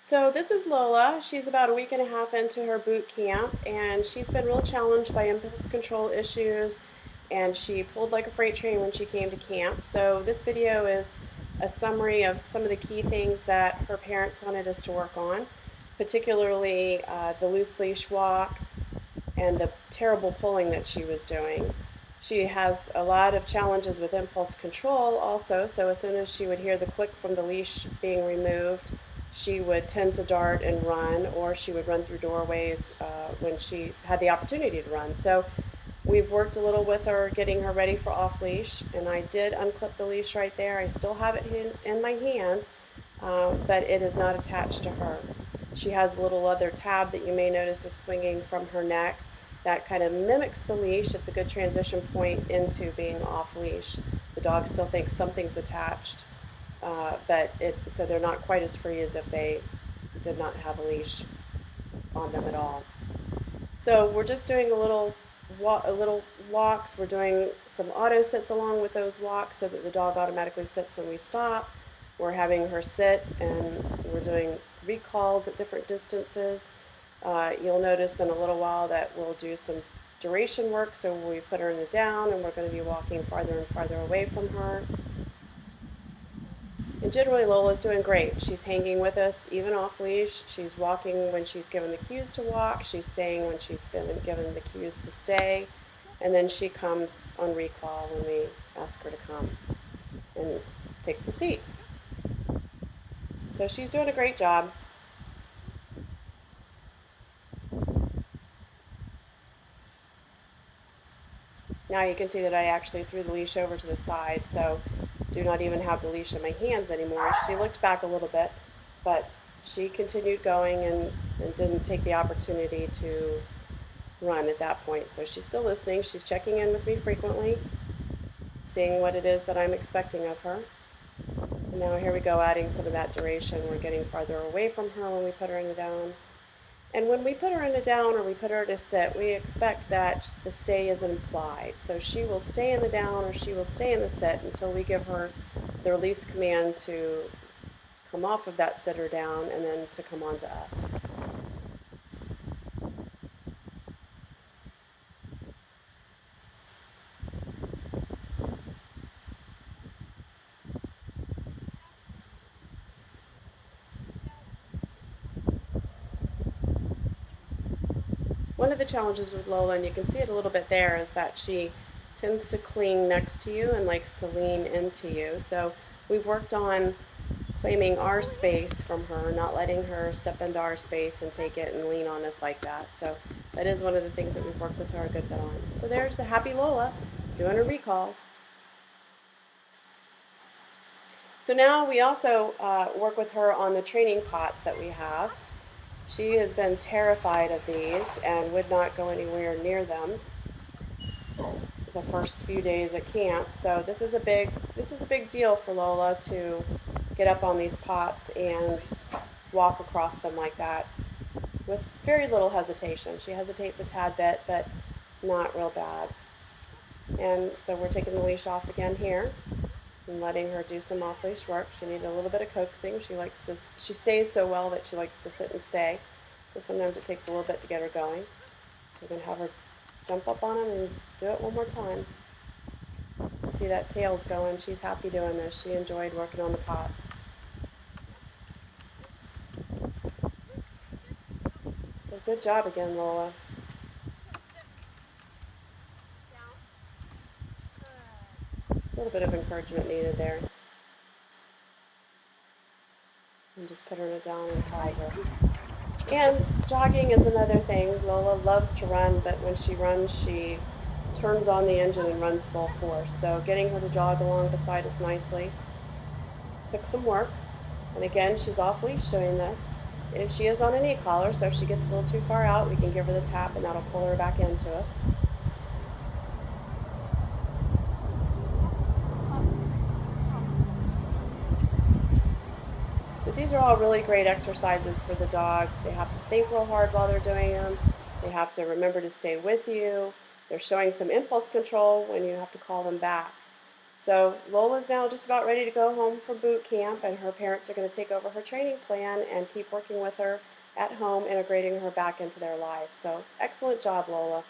So this is Lola. She's about a week and a half into her boot camp, and she's been real challenged by impulse control issues, and she pulled like a freight train when she came to camp. So this video is a summary of some of the key things that her parents wanted us to work on, particularly the loose leash walk and the terrible pulling that she was doing. She has a lot of challenges with impulse control also, so as soon as she would hear the click from the leash being removed, she would tend to dart and run, or she would run through doorways when she had the opportunity to run. So we've worked a little with her, getting her ready for off leash, and I did unclip the leash right there. I still have it in my hand, but it is not attached to her. She has a little leather tab that you may notice is swinging from her neck that kind of mimics the leash. It's a good transition point into being off leash. The dog still thinks something's attached, so they're not quite as free as if they did not have a leash on them at all. So we're just doing a little walks. We're doing some auto sits along with those walks so that the dog automatically sits when we stop. We're having her sit, and we're doing recalls at different distances. You'll notice in a little while that we'll do some duration work, so we put her in the down and we're going to be walking farther and farther away from her. And generally Lola's doing great. She's hanging with us even off leash. She's walking when she's given the cues to walk. She's staying when she's been given the cues to stay. And then she comes on recall when we ask her to come and takes a seat. So she's doing a great job. Now you can see that I actually threw the leash over to the side, so do not even have the leash in my hands anymore. She looked back a little bit, but she continued going and didn't take the opportunity to run at that point. So she's still listening. She's checking in with me frequently, seeing what it is that I'm expecting of her. And now here we go, adding some of that duration. We're getting farther away from her when we put her in the down. And when we put her in a down or we put her to sit, we expect that the stay is implied. So she will stay in the down or she will stay in the sit until we give her the release command to come off of that sit or down and then to come on to us. One of the challenges with Lola, and you can see it a little bit there, is that she tends to cling next to you and likes to lean into you. So we've worked on claiming our space from her, not letting her step into our space and take it and lean on us like that. So that is one of the things that we've worked with her a good bit on. So there's a happy Lola doing her recalls. So now we also work with her on the training pots that we have. She has been terrified of these and would not go anywhere near them the first few days at camp. So this is a big deal for Lola to get up on these pots and walk across them like that with very little hesitation. She hesitates a tad bit, but not real bad. And so we're taking the leash off again here and letting her do some off-leash work. She needed a little bit of coaxing. She stays so well that she likes to sit and stay. So sometimes it takes a little bit to get her going. So we're going to have her jump up on him and do it one more time. See that tail's going. She's happy doing this. She enjoyed working on the pots. So good job again, Lola. A little bit of encouragement needed there. And just put her in a down and pause her. And jogging is another thing. Lola loves to run, but when she runs, she turns on the engine and runs full force. So getting her to jog along beside us nicely took some work. And again, she's off leash doing this. If she is on a knee collar, so if she gets a little too far out, we can give her the tap and that'll pull her back into us. So these are all really great exercises for the dog. They have to think real hard while they're doing them. They have to remember to stay with you. They're showing some impulse control when you have to call them back. So Lola's now just about ready to go home from boot camp, and her parents are going to take over her training plan and keep working with her at home, integrating her back into their life. So excellent job, Lola.